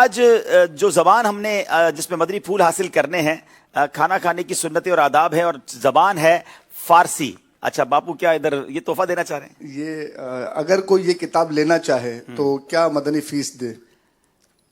آج جو زبان ہم نے جس میں مدنی پھول حاصل کرنے ہیں، کھانا کھانے کی سنتیں اور آداب ہے، اور زبان ہے فارسی. اچھا باپو کیا ادھر یہ تحفہ دینا چاہ رہے ہیں؟ یہ اگر کوئی یہ کتاب لینا چاہے تو کیا مدنی فیس دے؟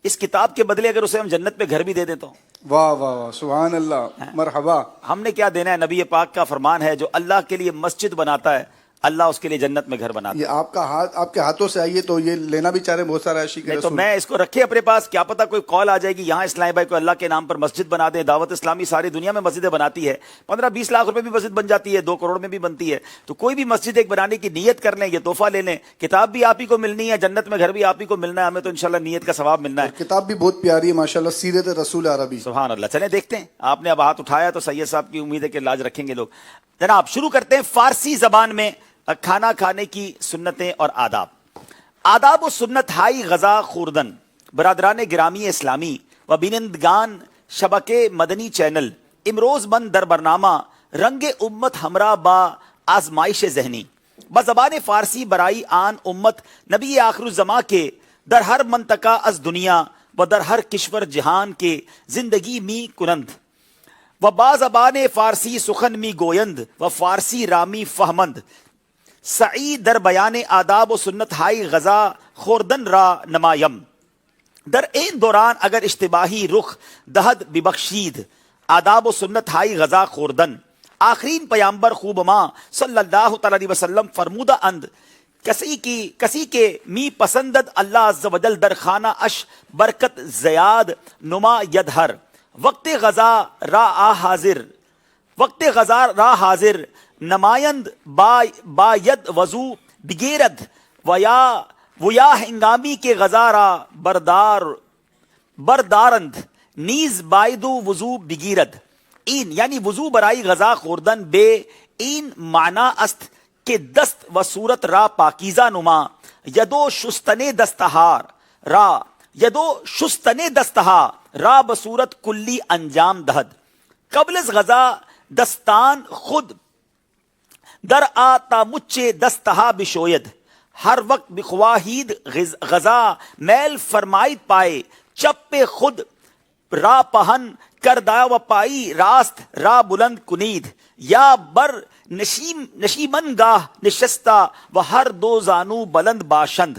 اس کتاب کے بدلے اگر اسے ہم جنت میں گھر بھی دے دیں تو؟ واہ واہ واہ، سبحان اللہ، مرحبا. ہم نے کیا دینا ہے؟ نبی پاک کا فرمان ہے جو اللہ کے لیے مسجد بناتا ہے اللہ اس کے لیے جنت میں گھر بناتا ہے. یہ آپ کا ہاتھ آپ کے ہاتھوں سے آئیے تو یہ لینا بھی چاہ رہے ہیں بہت سارا عاشق نہیں تو رسول. میں اس کو رکھے اپنے پاس، کیا پتا کوئی کال آ جائے گی یہاں اسلامی بھائی کو اللہ کے نام پر مسجد بنا دیں. دعوت اسلامی ساری دنیا میں مسجدیں بناتی ہے، 15-20 لاکھ روپے بھی مسجد بن جاتی ہے، 2 کروڑ میں بھی بنتی ہے. تو کوئی بھی مسجد ایک بنانے کی نیت کر لیں، یہ تحفہ لے لیں. کتاب بھی آپ ہی کو ملنی ہے، جنت میں گھر بھی آپ ہی کو ملنا ہے، ہمیں تو انشاءاللہ نیت کا ثواب ملنا ہے. کتاب بھی بہت پیاری ہے ماشاءاللہ، سیرت رسول عربی. سبحان اللہ. چلیں دیکھتے ہیں، آپ نے اب ہاتھ اٹھایا تو سید صاحب کی امید ہے کہ لاج رکھیں گے لوگ. جناب شروع کرتے ہیں فارسی زبان میں کھانا کھانے کی سنتیں اور آداب. آداب و سنت ہائی غذا خوردن. برادران گرامی اسلامی و بینندگان شبکے مدنی چینل امروز من در برنامہ رنگ امت ہمراہ با آزمائش ذہنی بزبان فارسی برائی آن امت نبی آخر الزماں کے در ہر منطقہ از دنیا و در ہر کشور جہان کے زندگی می کنند و با زبان فارسی سخن می گویند و فارسی رامی فہمند. سعید در بیان آداب و سنت ہائی غذا خوردن را نمایم در این دوران اگر اشتباہی رخ دہد ببخشید. آداب و سنت ہائی غذا خوردن. آخرین پیامبر خوب ماں صلی اللہ تعالی علیہ وسلم فرمودہ اند کسی کے می پسندد اللہ عز و جل در خانہ اش برکت زیاد نما یدہر. وقت غذا را حاضر نمائند با ید وضو بگیرد ویا ہنگامی کے غذا را بردارند نیز بائدو وضو بگیرد. این یعنی وضو برائی غذا خوردن بے این معنی است کہ دست و صورت را پاکیزہ نما یدو شستن دستہا را بصورت کلی انجام دہد. قبل از غذا دستان خود در آتا مچے دستہا بشوید. ہر وقت بخواہید غذا میل فرمائید پائے چپ خود را پہن کردہ و پائی راست را بلند کنید یا بر نشیمن گاہ نشستہ و ہر دو زانو بلند باشند.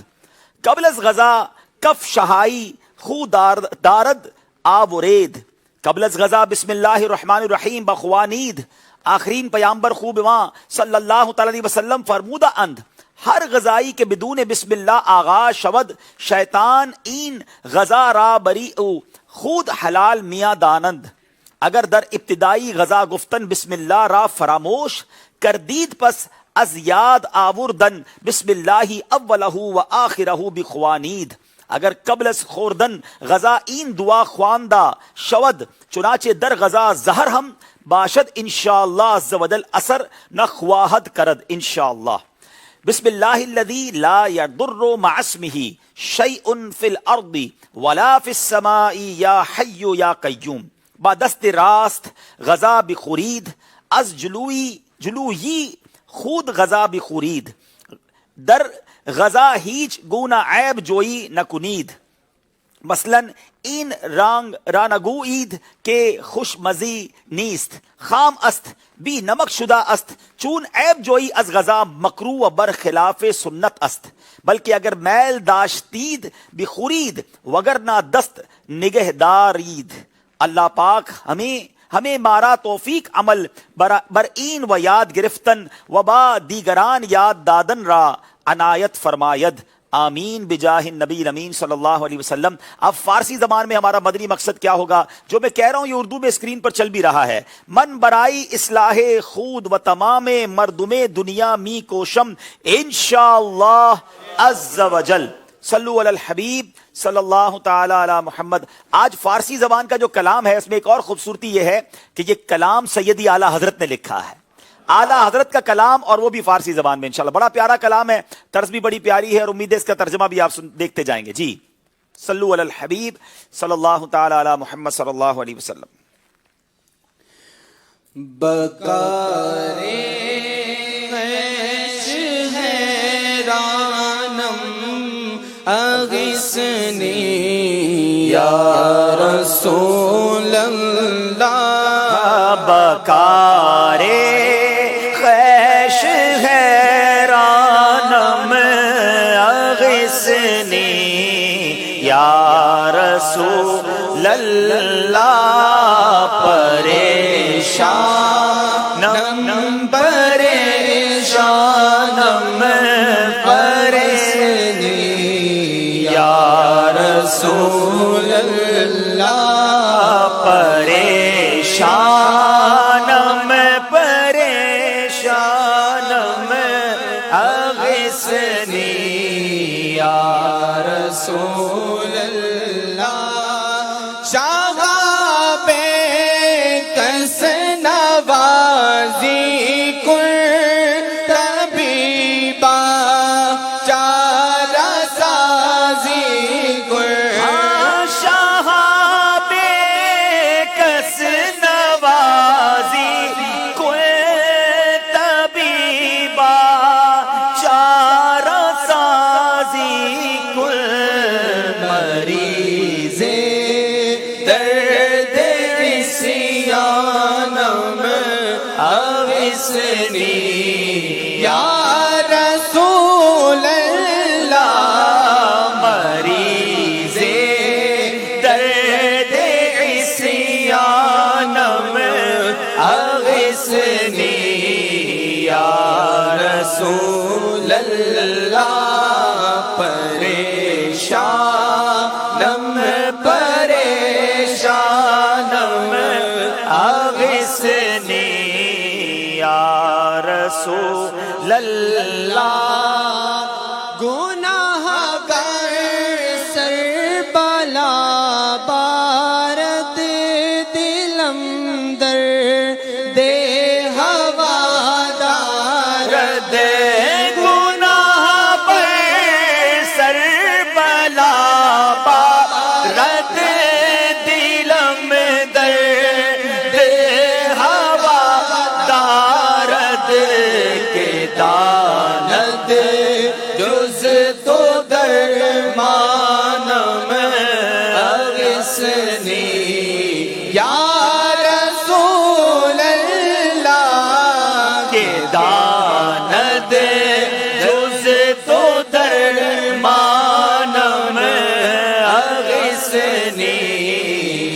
قبل از غذا کف شہائی خو دارد آورید. قبل از غذا بسم اللہ الرحمن الرحیم بخوانید. آخرین پیامبر خوب ماں صلی اللہ تعالی علیہ وسلم فرمودہ اند ہر غذائی کے بدون بسم اللہ آغاز شود شیطان این غذا را بری او خود حلال میاں دانند. اگر در ابتدائی غذا گفتن بسم اللہ را فراموش کردید پس از یاد آوردن بسم اللہ اولہ و آخرہ بخوانید. اگر قبل از خوردن غذا این دعا خواندہ شود چنانچہ در غذا زہر ہم باشد انشاءاللہ عز و جل اثر نہ خواہد کرد انشاءاللہ. بسم اللہ الذی لا یضر مع اسمہ شیء فی الارض ولا فی السماء یا حی یا قیوم. با دست راست غذا بخورید از جلویی خود غذا بخورید. در غذا هیچ گونه عیب جویی نکنید. مثلا این رنگ رانگویید که خوشمزی نیست، خام است، بی نمک شده است، چون عیب جویی از غذا مکروه و برخلاف سنت است. بلکہ اگر میل داشتید بخورید وگرنہ دست نگہ دارید. اللہ پاک ہمیں مارا توفیق عمل بر این و یاد گرفتن و با دیگران یاد دادن را عنایت فرماید. آمین بجاہ النبی امین صلی اللہ علیہ وسلم. اب فارسی زبان میں ہمارا مدنی مقصد کیا ہوگا؟ جو میں کہہ رہا ہوں یہ اردو میں اسکرین پر چل بھی رہا ہے. من برائی اصلاح خود و تمام مردم دنیا می کوشم انشاءاللہ عز و جل. صلو علی الحبیب صلی اللہ تعالی علی محمد. آج فارسی زبان کا جو کلام ہے اس میں ایک اور خوبصورتی یہ ہے کہ یہ کلام سیدی اعلیٰ حضرت نے لکھا ہے. اعلیٰ حضرت کا کلام اور وہ بھی فارسی زبان میں. انشاءاللہ بڑا پیارا کلام ہے، طرز بھی بڑی پیاری ہے اور امید ہے اس کا ترجمہ بھی آپ دیکھتے جائیں گے. جی صلو علی الحبیب صلی اللہ تعالی علی محمد صلی اللہ علیہ وسلم. بکارے حیرانم اغثنی یا رسول اللہ بکارے خیش حیرانم اغثنی یا رسول اللہ پریشانم پریشانم پریشانی یا رسول اللہ پریشانم پریشانم اغثنی یا رسول اللہ شاہ بے کس نوازی کن طبیبا چارہ سازی کن شاہ بے کس نوازی کوئی طبیبا چارہ سازی کل مریض درد عصیانم اغثنی یا رسول اللہ مریض درد عصیانم اغثنی یا رسول اللہ پریشانم پریشانم اغثنی یا رسول اللہ گناہ گر سر بلا بارد دلم در دے ہوادار رد گناہ پر سر بلا رد دلم درد ہوا دارد کے داند جز تو درمانم اغثنی یا رسول اللہ کے داند جز تو درمانم اغثنی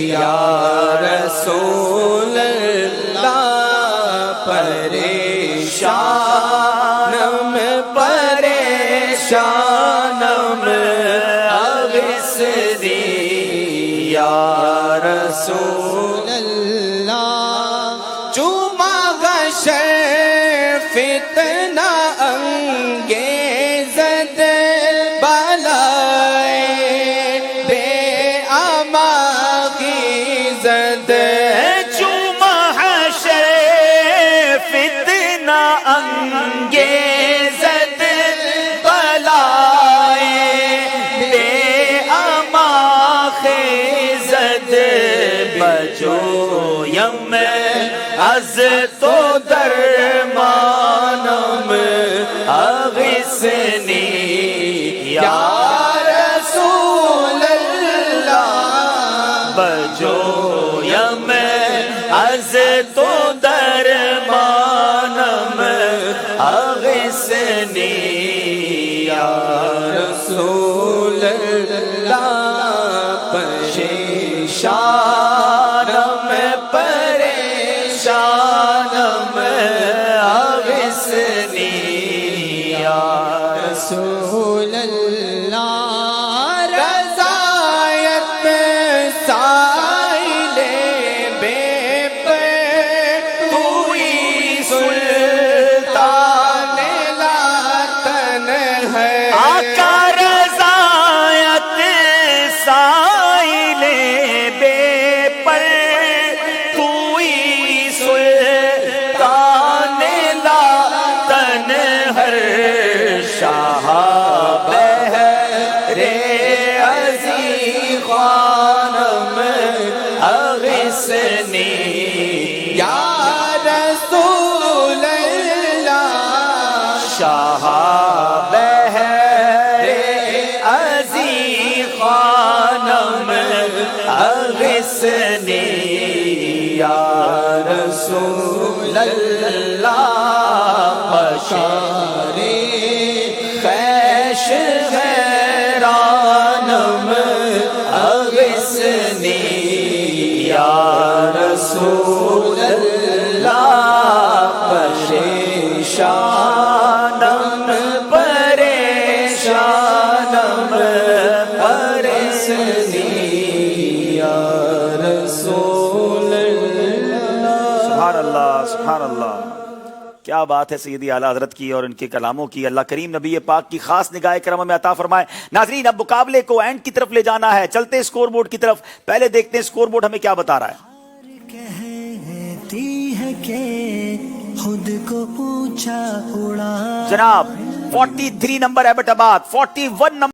یا رسول اللہ پریشانم پریشانم اغثنی یا رسول اللہ چوما غشر فتنہ انگیزد بلائے بے اما خیزد چوما حشر فتنہ انگیزد بلائے بے اما خیزد بجویم از تو درمانم اغثنی یا رسول اللہ بجویم از تو درمانم اغثنی یا رسول اللہ پریشانم پریشانم اغثنی یا رسول اللہ رضایت سائل بے پر ہوئی سلطان لاتن ہے آقا رضایت سائل بے پر کوئی سلطان لاتن ہر شاہ بہر عزیز خانم اغثنی یا رسول اللہ شاہ بہر عزیز خانم پریشانم پریشانم سبحان اللہ سبحان اللہ. کیا بات ہے سیدی اعلیٰ حضرت کی اور ان کے کلاموں کی. اللہ کریم نبی پاک کی خاص نگاہ کرم میں عطا فرمائے. ناظرین اب مقابلے کو اینڈ کی طرف لے جانا ہے. چلتے اسکور بورڈ کی طرف. پہلے دیکھتے ہیں اسکور بورڈ ہمیں کیا بتا رہا ہے. کہتی ہے کہ خود کو اونچا اڑا جناب 43 نمبر ایبٹ آباد, 41 نمبر